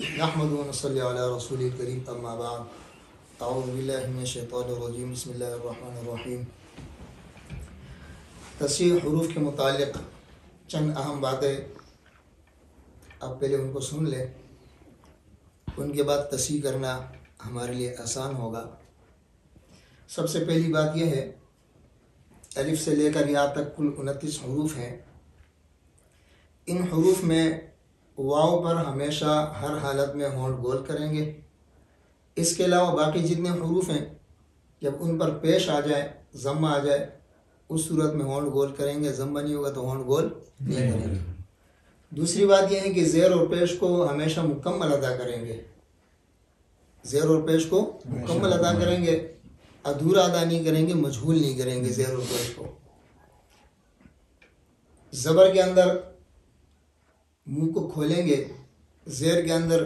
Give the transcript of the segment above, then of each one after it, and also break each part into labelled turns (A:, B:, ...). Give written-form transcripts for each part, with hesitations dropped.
A: نحمد و نصلی علی رسول کریم اما بعد اعوذ باللہ من الشیطان الرجیم بسم اللہ الرحمن الرحیم۔ تصحیح حروف کے متعلق چند اہم باتیں آپ پہلے ان کو سن لیں، ان کے بعد تصحیح کرنا ہمارے لیے آسان ہوگا۔ سب سے پہلی بات یہ ہے، الف سے لے کر یا تک کل 29 حروف ہیں۔ ان حروف میں واو پر ہمیشہ ہر حالت میں ہونٹ گول کریں گے۔ اس کے علاوہ باقی جتنے حروف ہیں جب ان پر پیش آ جائے، ضمہ آ جائے، اس صورت میں ہونٹ گول کریں گے، ضمہ نہیں ہوگا تو ہونٹ گول نہیں کریں گے۔ دوسری بات یہ ہے کہ زیر اور پیش کو ہمیشہ مکمل ادا کریں گے، زیر اور پیش کو مکمل ادا کریں گے، ادھورا ادا نہیں کریں گے، مجہول نہیں کریں گے زیر اور پیش کو۔ زبر کے اندر منہ کو کھولیں گے، زیر کے اندر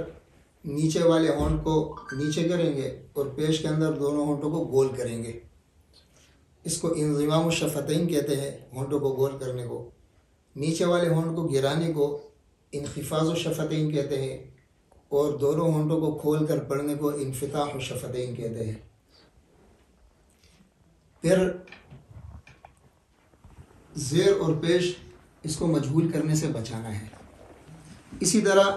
A: نیچے والے ہونٹ کو نیچے کریں گے اور پیش کے اندر دونوں ہونٹوں کو گول کریں گے۔ اس کو انضمام الشفتین کہتے ہیں، ہونٹوں کو گول کرنے کو۔ نیچے والے ہونٹ کو گرانے کو انخفاض الشفتین کہتے ہیں، اور دونوں ہونٹوں کو کھول کر پڑھنے کو انفتاح الشفتین کہتے ہیں۔ پھر زیر اور پیش اس کو مجہول کرنے سے بچانا ہے۔ اسی طرح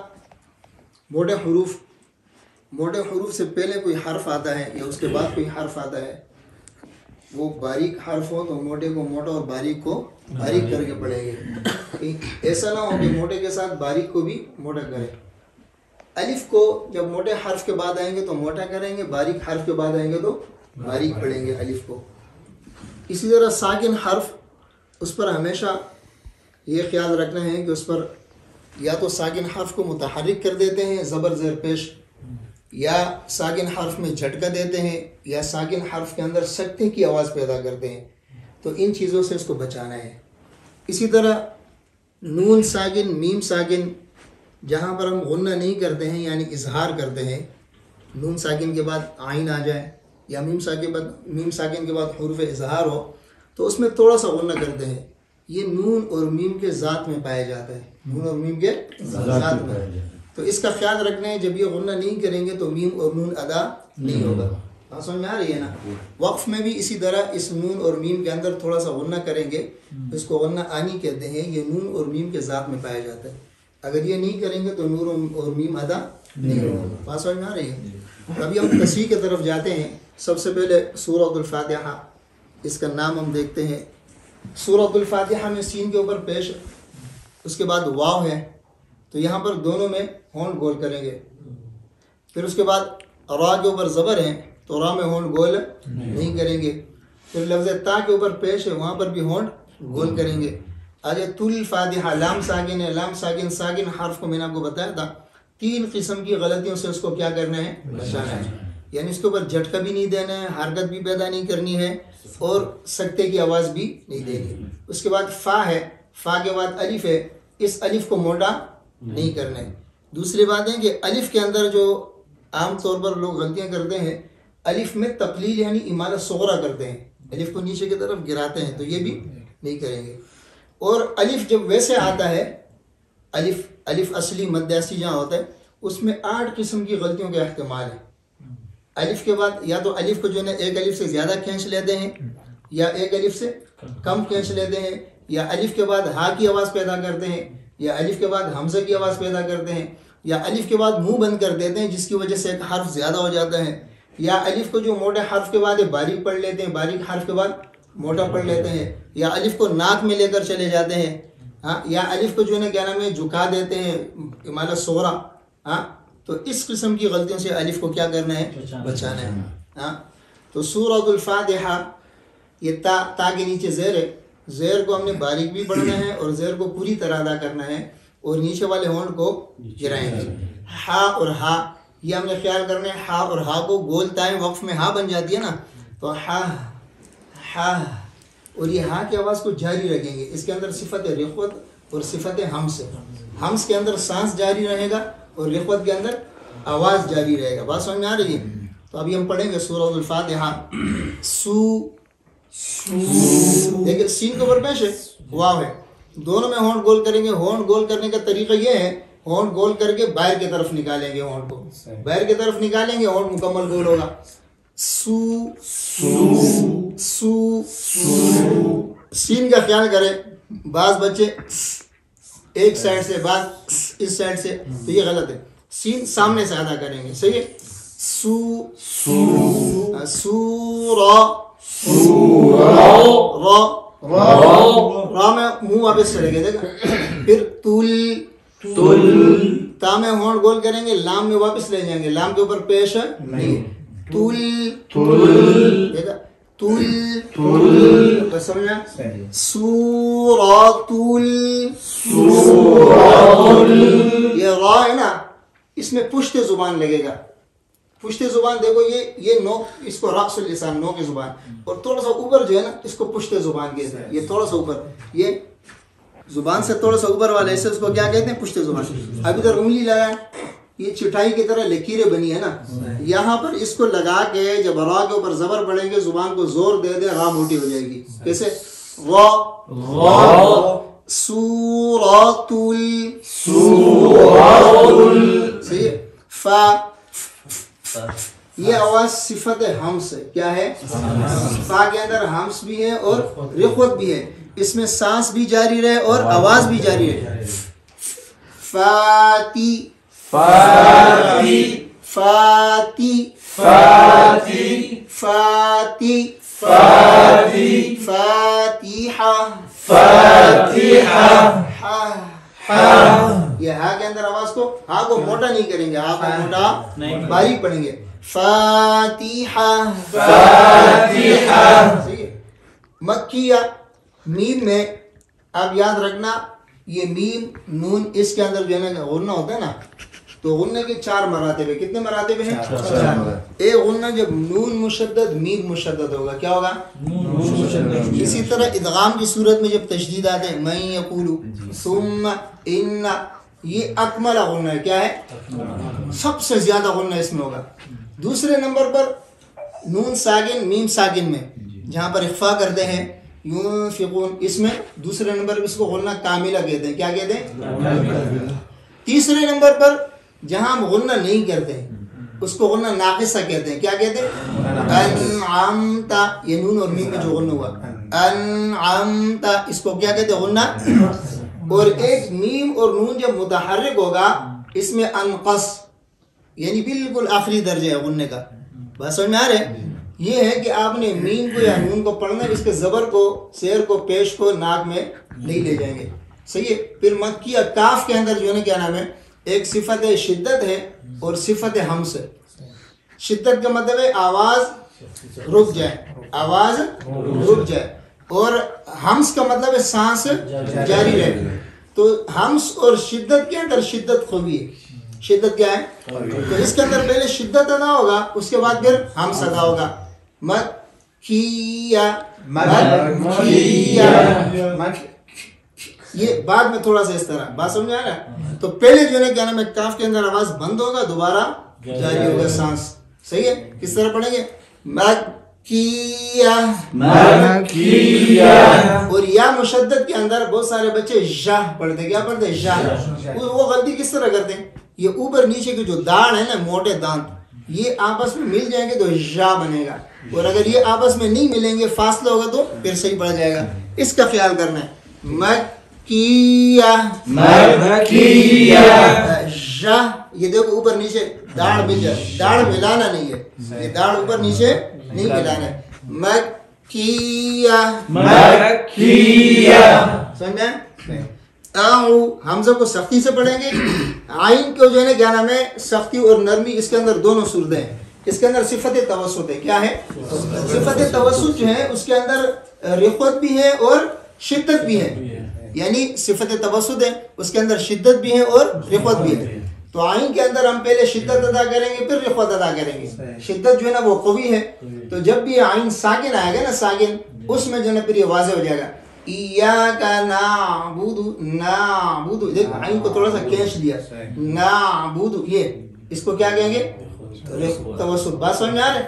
A: موٹے حروف سے پہلے کوئی حرف آتا ہے یا اس کے بعد کوئی حرف آتا ہے، وہ باریک حرف ہو تو موٹے کو موٹا اور باریک کو باریک کر کے پڑھیں گے۔ ایسا نہ ہو کہ موٹے کے ساتھ باریک کو بھی موٹا کریں۔ الف کو جب موٹے حرف کے بعد آئیں گے تو موٹا کریں گے، باریک حرف کے بعد آئیں گے تو باریک پڑھیں گے الف کو۔ اسی طرح ساکن حرف، اس پر ہمیشہ یہ خیال رکھنا ہے کہ اس پر یا تو ساکن حرف کو متحرک کر دیتے ہیں زبر زیر پیش، یا ساکن حرف میں جھٹکا دیتے ہیں، یا ساکن حرف کے اندر سکتے کی آواز پیدا کرتے ہیں، تو ان چیزوں سے اس کو بچانا ہے۔ اسی طرح نون ساکن، میم ساکن، جہاں پر ہم غنہ نہیں کرتے ہیں یعنی اظہار کرتے ہیں، نون ساکن کے بعد عین آ جائے یا میم ساکن کے بعد حروف اظہار ہو تو اس میں تھوڑا سا غنہ کرتے ہیں، یہ نون اور میم کے ذات میں پایا جاتا ہے، نون اور میم کے ذات میں۔ تو اس کا خیال رکھنا ہے، جب یہ غنہ نہیں کریں گے تو میم اور نون ادا نہیں ہوگا۔ بات سمجھ میں آ رہی ہے نا؟ وقف میں بھی اسی طرح اس نون اور میم کے اندر تھوڑا سا غنہ کریں گے، اس کو غنہ آنی کہتے ہیں، یہ نون اور میم کے ذات میں پایا جاتا ہے۔ اگر یہ نہیں کریں گے تو نون اور میم ادا نہیں ہوگا۔ بات سمجھ میں آ رہی ہے؟ ابھی ہم تصحیح کی طرف جاتے ہیں۔ سب سے پہلے سورۃ الفاتحہ، اس کا نام ہم دیکھتے ہیں۔ سورۃ الفاتحہ میں سین کے اوپر پیش، اس کے بعد واو ہے، تو یہاں پر دونوں میں ہونٹ گول کریں گے۔ پھر اس کے بعد را کے اوپر زبر ہے تو را میں ہونٹ گول نہیں کریں گے۔ پھر لفظ تا کے اوپر پیش ہے، وہاں پر بھی ہونٹ گول کریں گے۔ آگے طول الفاتحہ، لام ساکن ہے، لام ساکن حرف کو میں نے آپ کو بتایا تھا، 3 قسم کی غلطیوں سے اس کو کیا کرنا ہے؟ بچانا ہے۔ یعنی اس کے اوپر جھٹکا بھی نہیں دینا ہے، حرکت بھی پیدا نہیں کرنی ہے، اور سکتے کی آواز بھی نہیں دینی۔ اس کے بعد فا ہے، فا کے بعد الف ہے، اس الف کو موٹا نہیں کرنا ہے۔ دوسری بات ہے کہ الف کے اندر جو عام طور پر لوگ غلطیاں کرتے ہیں، الف میں تقلیل یعنی امالہ صغرا کرتے ہیں، الف کو نیچے کی طرف گراتے ہیں، تو یہ بھی نہیں کریں گے۔ اور الف جب ویسے آتا ہے، الف اصلی مد اصلی جہاں ہوتا ہے، اس میں 8 قسم کی غلطیوں کا احتمال ہے۔ الف کے بعد یا تو الف کو جو ہے ایک الف سے زیادہ کھینچ لیتے ہیں، یا ایک الف سے کم کھینچ لیتے ہیں، یا الف کے بعد ہا کی آواز پیدا کرتے ہیں، یا الف کے بعد حمزہ کی آواز پیدا کرتے ہیں، یا الف کے بعد منہ بند کر دیتے ہیں جس کی وجہ سے ایک حرف زیادہ ہو جاتا ہے، یا الف کو جو موٹے حرف کے بعد باریک پڑھ لیتے ہیں، باریک حرف کے بعد موٹا پڑھ لیتے ہیں، یا الف کو ناک میں لے کر چلے جاتے ہیں، یا الف کو جو ہے کیا نام ہے جھکا دیتے ہیں، امالہ صغرا۔ تو اس قسم کی غلطیوں سے الف کو کیا کرنا ہے؟ بچانا ہے۔ تو سورۃ الفاتحہ، یہ تا کے نیچے زیر ہے، زیر کو ہم نے باریک بھی پڑھنا ہے اور زیر کو پوری طرح ادا کرنا ہے، اور نیچے والے ہونٹ کو گرائیں گے۔ ہا اور ہا، یہ ہم نے خیال کرنا ہے، ہا اور ہا کو گول تائیں وقف میں ہا بن جاتی ہے نا، تو ہا، اور یہ ہا کی آواز کو جاری رکھیں گے۔ اس کے اندر صفت رخوت اور صفت حمس ہے۔ حمس کے اندر سانس جاری رہے گا اور رخوت کے اندر آواز جاری رہے گا۔ بات سمجھ میں آ رہی ہے؟ تو ابھی ہم پڑھیں گے سورۃ الفاتحہ۔ دیکھیں سین کے اوپر پیش ہے، واو ہے، دونوں میں ہونٹ گول کریں گے۔ ہونٹ گول کرنے کا طریقہ یہ ہے، ہونٹ گول کر کے باہر کی طرف نکالیں گے، ہونٹ کو باہر کی طرف نکالیں گے، ہونٹ مکمل گول ہوگا. سو سو سو. سین کا خیال کریں، بعض بچے ایک سائڈ سے بعض اس سائڈ سے، تو یہ غلط ہے. سین سامنے سے ادا کریں گے، صحیح ہے. سو سو سورا را را میں منہ واپس چلے گا، دیکھا. پھر تل تا میں ہونٹ گول کریں گے، لام میں واپس لے جائیں گے، لام کے اوپر پیش ہے نہیں. تل دیکھا، تل بس سمجھا. سورۃ یہ را ہے نا، اس میں پشت زبان لگے گا. پشت زبان دیکھو، یہ نو، اس کو راس اللسان، نو کی زبان، اور تھوڑا سا اوپر جو ہے نا اس کو پشت زبان کہتے ہیں. یہ تھوڑا سا اوپر، یہ زبان سے تھوڑا سا اوپر والا ایسے، اس کو کیا کہتے ہیں؟ پشت زبان. اب ادھر انگلی لگائیں، یہ چٹائی کی طرح لکیریں بنی ہے نا، یہاں پر اس کو لگا کے جب را کے اوپر زبر پڑیں گے، زبان کو زور دے دیں، را موٹی ہو جائے گی. کیسے؟ را سورۃ صحیح. فا یہ آواز صفت ہمس ہے. کیا ہے؟ فا کے اندر ہمس بھی ہے اور رخوت بھی ہے، اس میں سانس بھی جاری رہے اور آواز بھی جاری رہے. فاتی فاتی فاتی فاتی فاتی فاتی فاتحہ فاتحہ. یہ ہا کے اندر آواز کو، ہا کو موٹا نہیں کریں گے، ہا کو موٹا باریک پڑھیں گے. فاتحہ فاتحہ. مکیہ میم میں اب یاد رکھنا، یہ میم نون اس کے اندر جو ہے نا غنہ ہوتا ہے نا، تو غنہ کے 4 مراتب ہے. کتنے مراتب ہیں؟ 4. ایک غنہ جب نون مشدد میم مشدد ہوگا، کیا ہوگا؟ نون مشدد. اسی طرح ادغام کی صورت میں جب تشدید آتے ہیں، من یقول ثم ان، یہ اکمل غنہ ہے. کیا ہے؟ سب سے زیادہ غنہ اس میں ہوگا. دوسرے نمبر پر نون ساکن میم ساکن میں جہاں پر اخفا کرتے ہیں، ينفقون، اس میں دوسرے نمبر پر اس کو غنہ کاملہ کہتے ہیں. کیا کہتے ہیں؟ تیسرے نمبر پر جہاں ہم غنہ نہیں کرتے اس کو غنہ ناقصہ کہتے ہیں. کیا کہتے ہیں؟ انعمت، یہ نون اور میم میں جو غنہ ہوا، انعمت، اس کو کیا کہتے ہیں؟ غنہ. اور ایک میم اور نون جب متحرک ہوگا، اس میں انقص، یعنی بالکل آخری درجہ ہے غنہ کا. بات سمجھ میں آ رہے ہیں؟ یہ ہے کہ آپ نے میم کو یا نون کو پڑھنا ہے، اس کے زبر کو، سیر کو، پیش کو ناک میں نہیں لے جائیں گے. صحیح ہے. پھر مکیہ کاف کے اندر جو ہے نا کیا نام ہے، ایک صفت شدت ہے اور صفت ہمس ہے. شدت کا مطلب ہے آواز رک جائے، آواز رک جائے، اور ہمس کا مطلب ہے سانس جاری رہے. تو ہمس اور شدت کے اندر شدت خوبی ہے. شدت کیا ہے؟ تو اس کے اندر پہلے شدت ادا ہوگا، اس کے بعد پھر ہمس ادا ہوگا. مکیہ مکیہ، یہ بعد میں تھوڑا سا اس طرح. بات سمجھ آ رہا ہے؟ تو پہلے جو ہے کیا نام ہے، کاف کے اندر آواز بند ہوگا، دوبارہ جاری ہوگا سانس. صحیح ہے. کس طرح پڑھیں گے؟ مکیہ مکیہ. اور یا مشدد کے اندر بہت سارے بچے ژ پڑھتے ہیں. کیا پڑھتے ہیں؟ ژ. وہ غلطی کس طرح کرتے ہیں؟ یہ اوپر نیچے کے جو داڑ ہے نا، موٹے دانت، یہ آپس میں مل جائیں گے تو ژ بنے گا، اور اگر یہ آپس میں نہیں ملیں گے، فاصلہ ہوگا تو پھر صحیح پڑھ جائے گا. اس کا خیال کرنا ہے. مکیہ مکیہ. ژ یہ دیکھو اوپر نیچے داڑ مل جائے، داڑ ملانا نہیں ہے، یہ داڑ اوپر نیچے نہیں ملانا ہے. مکیہ مکیہ. سمجھیں؟ حمزہ کو سختی سے پڑھیں گے. عین کو جو ہے نا کیا نام ہے، سختی اور نرمی، اس کے اندر دونوں صورتیں ہیں. اس کے اندر صفت توسط ہے. کیا ہے؟ صفت توسط جو ہے اس کے اندر رخوت بھی ہے اور شدت بھی ہے. یعنی صفت توسط ہے، اس کے اندر شدت بھی ہے اور رخوت بھی ہے. تو عین کے اندر ہم پہلے شدت ادا کریں گے، پھر رخوت ادا کریں گے. شدت جو ہے نا وہ قوی ہے، تو جب بھی عین ساکن آئے گا نا، ساکن، اس میں جو ہے نا پھر یہ واضح ہو جائے گا. ایاک نعبد، نعبد، دیکھ عین کو تھوڑا سا کھینچ دیا، نعبد، یہ اس کو کیا کہیں گے؟ توسط. بات سمجھ میں آ رہا ہے؟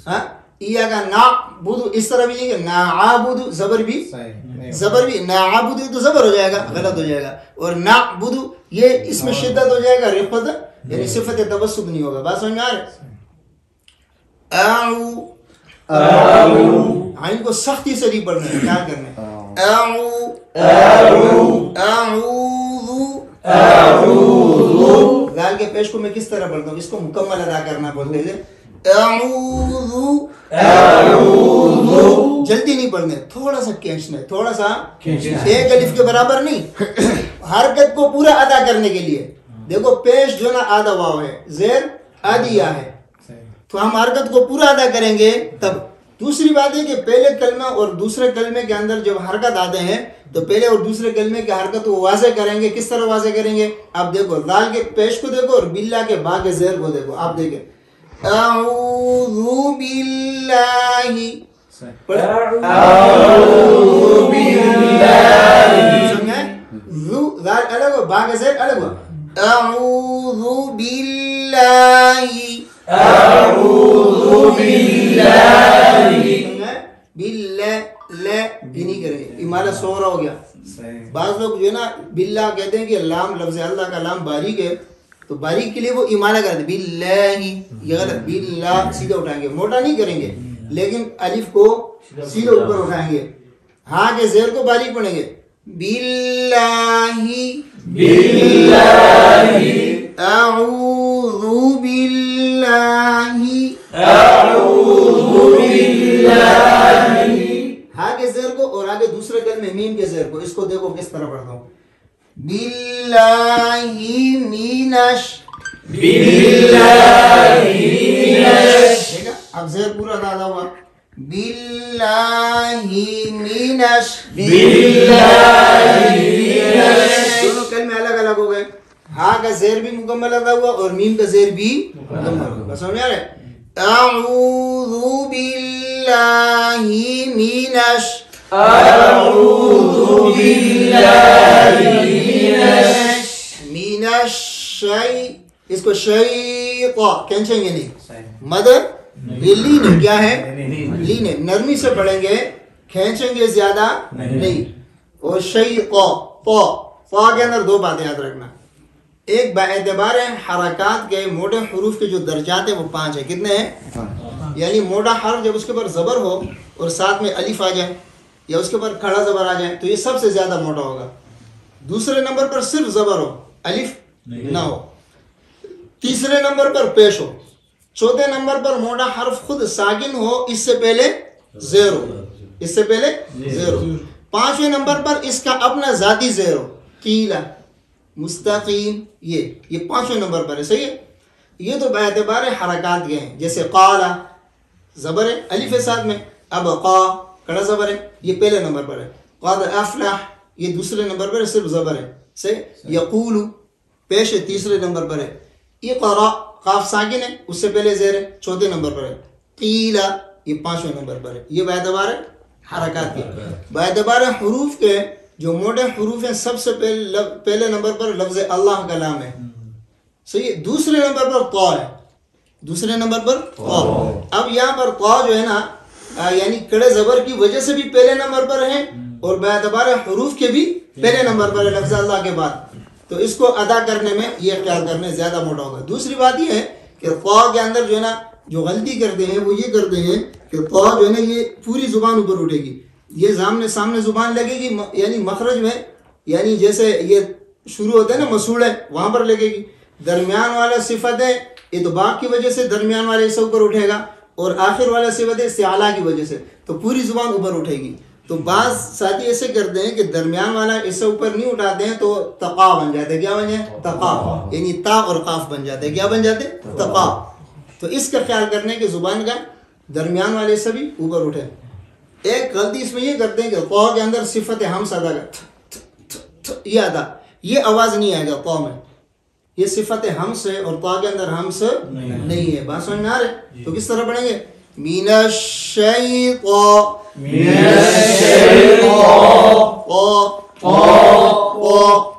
A: ہاں. ایاک نعبد، اس طرح بھی نہیں کہ نعبد، زبر بھی نعبد تو زبر ہو جائے گا، غلط ہو جائے گا. اور نعبد یہ اس میں شدت ہو جائے گا، رفت یعنی صفت توسط نہیں ہوگا. بات سمجھ میں آ رہا ہے؟ عین کو سختی سے نہیں پڑھنا ہے، کیا کرنا ہے؟ غال کے پیش کو میں کس طرح پڑھتا ہوں؟ اس کو مکمل ادا کرنا بولتے ہیں. جلدی نہیں پڑھنے، تھوڑا سا کھینچنا ہے، تھوڑا سا ایک الف کے برابر نہیں، حرکت کو پورا ادا کرنے کے لیے. دیکھو پیش جو نا آدھا واو ہے، زیر آدھی یا ہے، تو ہم حرکت کو پورا ادا کریں گے تب. دوسری بات ہے کہ پہلے کلمہ اور دوسرے کلمے کے اندر جب حرکت آتے ہیں تو پہلے اور دوسرے کلمے کی حرکت کو واضح کریں گے. کس طرح واضح کریں گے؟ اب دیکھو دال کے پیش کو دیکھو اور باللہ کے با کے زیر کو دیکھو. آپ دیکھیں اعوذ باللہ، اعوذ باللہ، دال الگ ہو، با کے زیر الگ ہو. اعوذ باللہ، اعوذ باللہ، باللہ لے بھی نہیں کریں گے، امالہ سورا ہو گیا. بعض لوگ جو ہے نا باللہ کہتے ہیں کہ لام لفظ اللہ کا لام باریک ہے تو باریک کے لیے وہ امالہ کرتے ہیں باللہ، یہ غلط. باللہ سیدھا اٹھائیں گے، موٹا نہیں کریں گے، لیکن الف کو سیدھا اوپر اٹھائیں گے. ہاں کے زیر کو باریک پڑھیں گے. باللہ، باللہ، اعوذ باللہ، اعوذ باللہ. ہاں کے زیر کو اور آگے دوسرے کلمے میم کے زیر کو، اس کو دیکھو کس طرح پڑھتا ہوں. باللہ مینش، باللہ مینش، ٹھیک ہے. اب زیر پورا ادا ہوا. باللہ مینش، باللہ مینش، دونوں کلمے الگ الگ ہو گئے. ہاں کا زیر بھی مکمل ادا ہوا اور میم کا زیر بھی مکمل ہوا. سمجھ آ رہا ہے؟ اعوذ باللہ مینش، اعوذ باللہ مینش، مینش شیء، اس کو شیطا کھینچیں گے نہیں، مد لین کیا ہے؟ لین ہے، نرمی سے پڑھیں گے، کھینچیں گے زیادہ نہیں. اور شیطا، فا کے اندر دو باتیں یاد رکھنا. ایک باعتبار حرکات کے موٹے حروف کے جو درجات ہیں وہ 5 ہیں. کتنے ہیں؟ یعنی موٹا حرف جب اس کے اوپر زبر ہو اور ساتھ میں الف آ جائے یا اس کے اوپر کھڑا زبر آ جائے تو یہ سب سے زیادہ موٹا ہوگا. دوسرے نمبر پر صرف زبر ہو، الف نہ ہو. تیسرے نمبر پر پیش ہو. چوتھے نمبر پر موٹا حرف خود ساکن ہو، اس سے پہلے زیر ہو، اس سے پہلے زیر ہو. پانچویں نمبر پر اس کا اپنا ذاتی زیر ہو، قیل، مستقیم، یہ پانچویں نمبر پر ہے. صحیح ہے. یہ تو باعتبار حرکات کے ہیں. جیسے قال زبر ہے، الف ہے ساتھ میں. اب قا کڑا زبر ہے، یہ پہلے نمبر پر ہے. قد افلح یہ دوسرے نمبر پر ہے، صرف زبر ہے. صحیح. یقول پیش ہے، تیسرے نمبر پر ہے. اقرا قاف ساکن ہے، اس سے پہلے زیر ہے، چوتھے نمبر پر ہے. قیل یہ پانچویں نمبر پر ہے. یہ باعتبار حرکات کے. باعتبار حروف کے جو موٹے حروف ہیں سب سے پہلے نمبر پر لفظ اللہ کا نام ہے. صحیح. دوسرے نمبر پر طا ہے، دوسرے نمبر پر طا. اب یہاں پر طا جو ہے نا یعنی کڑے زبر کی وجہ سے بھی پہلے نمبر پر ہے اور باعتبار حروف کے بھی پہلے نمبر پر ہے لفظ اللہ کے بعد. تو اس کو ادا کرنے میں یہ خیال کرنے زیادہ موٹا ہوگا. دوسری بات یہ ہے کہ طا کے اندر جو ہے نا جو غلطی کرتے ہیں وہ یہ کرتے ہیں کہ طا جو ہے نا یہ پوری زبان اوپر اٹھے گی، یہ سامنے زبان لگے گی، یعنی مخرج میں یعنی جیسے یہ شروع ہوتا ہے نا مسوڑ ہے وہاں پر لگے گی. درمیان والا صفت ہے ادباق کی وجہ سے درمیان والے حصے اوپر اٹھے گا اور آخر والا صفت ہے استعلا کی وجہ سے تو پوری زبان اوپر اٹھے گی. تو بعض ساتھی ایسے کرتے ہیں کہ درمیان والا حصہ اوپر نہیں اٹھاتے ہیں تو تقا بن جاتے ہیں. کیا بن جائے؟ تقا، یعنی تا اور قاف بن جاتے ہیں. کیا بن جاتے؟ تقا. تو اس کا خیال کرنے کہ زبان کا درمیان والے حصہ بھی اوپر اٹھے. ایک غلطی اس میں یہ کرتے ہیں کہ قا کے اندر صفت ہمس ادا کا یہ ادا، یہ آواز نہیں آئے گا قا میں. یہ صفت ہمس ہے اور قا کے اندر ہمس نہیں ہے. بات سمجھ میں آ رہے؟ تو کس طرح پڑھیں گے؟ من الشیطان، من الشیطان،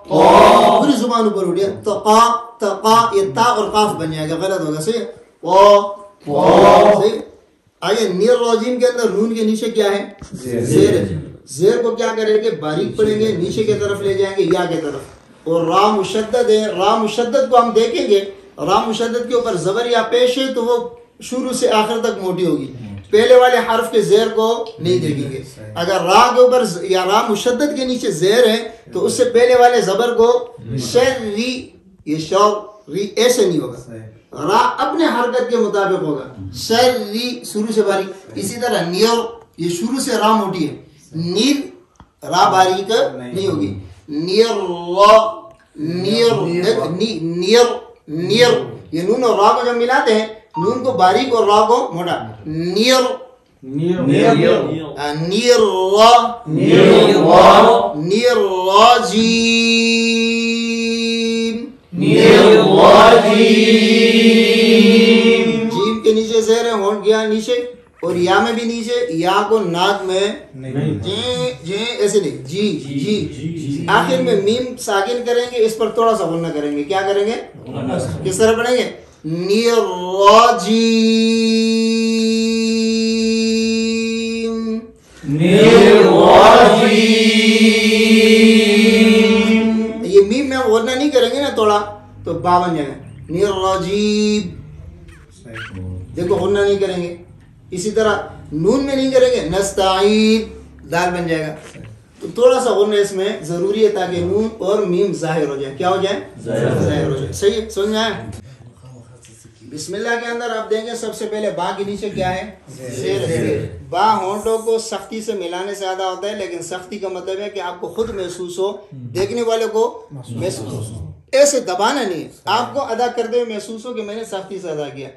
A: پوری زبان اوپر اٹھے. تقا، تقا یہ تا اور قاف بن جائے گا، غلط ہوگا. صحیح. صحیح. آئیے نیر راجیم کے اندر نون کے نیچے کیا ہے؟ زیر ہے. زیر کو کیا کریں گے؟ باریک پڑھیں گے، نیچے کی طرف لے جائیں گے یا کی طرف. اور را مشدد ہے. را مشدد کو ہم دیکھیں گے, را مشدد کے اوپر زبر یا پیش ہے تو وہ شروع سے آخر تک موٹی ہوگی, پہلے والے حرف کے زیر کو نہیں دیکھیں گے. اگر را کے اوپر یا را مشدد کے نیچے زیر ہے تو اس سے پہلے والے زبر کو شری, یہ شور ری ایسے نہیں ہوگا, را اپنے حرکت کے مطابق ہوگا. شری شروع سے باریک. اسی طرح نیر, یہ شروع سے را موٹی ہے, نیر را باریک نہیں ہوگی. نیر را, نیر نیر نیر, یہ نون اور را کو جب ملاتے ہیں, نون کو باریک اور را کو موٹا. نیر نیر را, نیر راجیم, جیم کے نیچے زیر ہے, ہونٹ گیا نیچے, اور یا میں بھی نیچے, یا کو ناک میں ایسے نہیں, جی جی. آخر میں میم ساکن کریں گے, اس پر تھوڑا سا غنہ کریں گے. کیا کریں گے, کس طرح پڑھیں گے, نیراجیم, یہ میم میں غنہ نہیں کریں گے نا تھوڑا تو با بن جائے گا. نیراجیم, دیکھو غنہ نہیں کریں گے. اسی طرح نون میں نہیں کریں گے, نستعین, دال بن جائے گا. تو تھوڑا سا غنہ اس میں ضروری ہے تاکہ نون اور میم ظاہر ہو جائے. کیا ہو جائے, ظاہر ہو جائے. صحیح سمجھ میں آیا. بسم اللہ کے اندر آپ دیکھیں سب سے پہلے با کے نیچے کیا ہے, زیر ہے. با ہونٹوں کو سختی سے ملانے سے زیادہ ہوتا ہے, لیکن سختی کا مطلب ہے کہ آپ کو خود محسوس ہو, دیکھنے والے کو محسوس ہو. ایسے دبانا نہیں ہے, آپ کو ادا کرتے ہوئے محسوس ہو کہ میں نے سختی سے ادا کیا.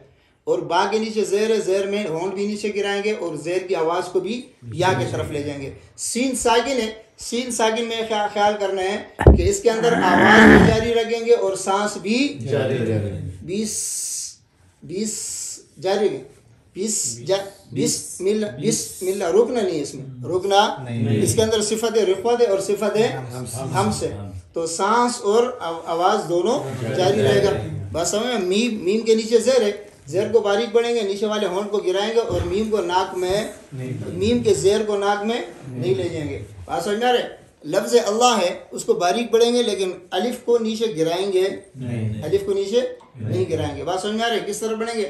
A: اور با کے نیچے زیر ہے, زیر میں ہونٹ بھی نیچے گرائیں گے اور زیر کی آواز کو بھی یا کی طرف لے جائیں گے. سین ساکن ہے, سین ساکن میں خیال کرنا ہے کہ اس کے اندر آواز بھی جاری رکھیں گے اور سانس بھی جاری رکھیں گے. بیس جاری رکھیں. بسم اللہ, رکنا نہیں, اس میں رکنا, اس کے اندر صفت رفعت ہے اور صفت ہمس ہے, تو سانس اور آواز دونوں جاری رہے گا. بس سمجھ میں. میم کے نیچے زیر ہے, زیر کو باریک پڑھیں گے, نیچے والے ہونٹ کو گرائیں گے اور میم کو ناک میں, میم کے زیر کو ناک میں نہیں لے جائیں گے. بات سمجھ میں آ رہے. لفظ اللہ ہے, اس کو باریک پڑھیں گے لیکن الف کو نیچے گرائیں گے, الف کو نیچے نہیں گرائیں گے. بات سمجھ میں آ رہے. کس طرح پڑھیں گے,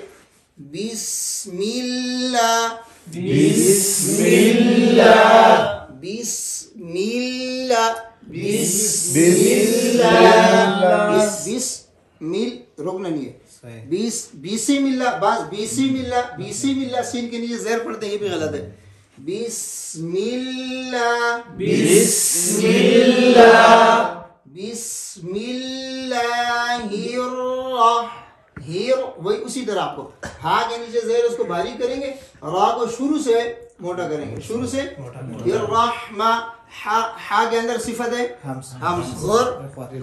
A: بسم اللہ, بسم اللہ, بسم اللہ, بسم اللہ, بسم, رکنا نہیں ہے. بسم اللہ, بسم اللہ, بسم اللہ, سین کے نیچے زیر پڑھتے ہیں, یہ بھی غلط ہے. بسم اللہ, بسم اللہ, بسم اللہ وہی اسی طرح آپ کو ہا کے نیچے زیر اس کو باریک کریں گے, را کو شروع سے موٹا کریں گے, شروع سے. الرحمہ, ہا کے اندر صفت ہے ہمس اور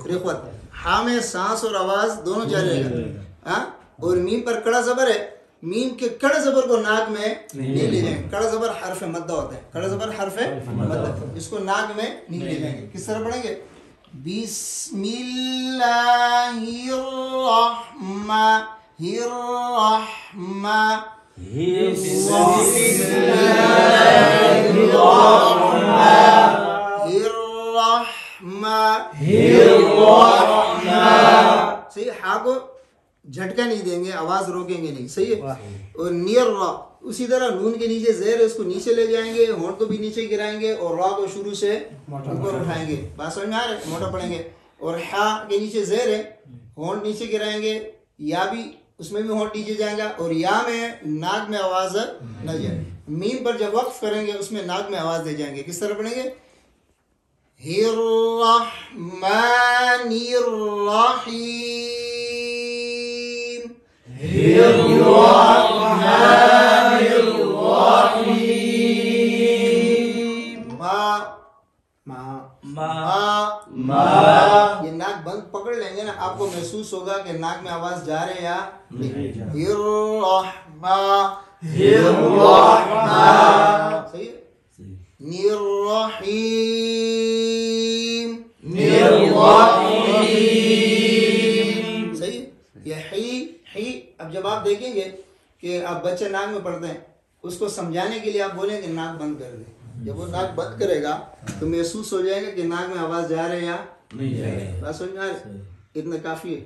A: رفعت. ہا میں سانس اور آواز دونوں جاری رہے گا. اور میم پر کڑا زبر ہے, میم کے کڑا زبر کو ناک میں نہیں لے جائیں گے. کڑا زبر حرف مدہ ہوتا ہے, کڑا زبر حرف مدہ, اس کو ناک میں نہیں لے جائیں گے. کس طرح پڑھیں گے, بسم اللہ الرحمن الرحمن, بسم اللہ الرحمن. صحیح, ہا کو جھٹکا نہیں دیں گے, آواز روکیں گے نہیں. صحیح ہے. اور نیر را, اسی طرح نون کے نیچے زیر ہے, اس کو نیچے لے جائیں گے, ہونٹ کو بھی نیچے گرائیں گے اور را کو شروع سے اوپر اٹھائیں گے. بات سمجھ میں آ رہا ہے, موٹا پڑھیں گے. اور ہا کے نیچے زیر ہے, ہونٹ نیچے گرائیں گے, یا بھی اس میں بھی ہونٹ نیچے جائیں گا, اور یا میں ناک میں آواز نہ جائے. میم پر جب وقف کریں گے اس میں ناک میں آواز دے جائیں گے. کس طرح پڑھیں گے, الرحمن الرحیم, الرحمن الرحیم. ما یہ ناک بند پکڑ لیں گے نا, آپ کو محسوس ہوگا کہ ناک میں آواز جا رہے یا نہیں. الرحمن, صحیح ہے. نرحیم, صحیح. یہ ہی اب جب آپ دیکھیں گے کہ آپ بچے ناک میں پڑھتے ہیں, اس کو سمجھانے کے لیے آپ بولیں کہ ناک بند کر دیں. جب وہ ناک بند کرے گا تو محسوس ہو جائے گا کہ ناک میں آواز جا رہے یا
B: نہیں جائے.
A: بات سمجھ میں آ رہی؟ اتنا کافی ہے.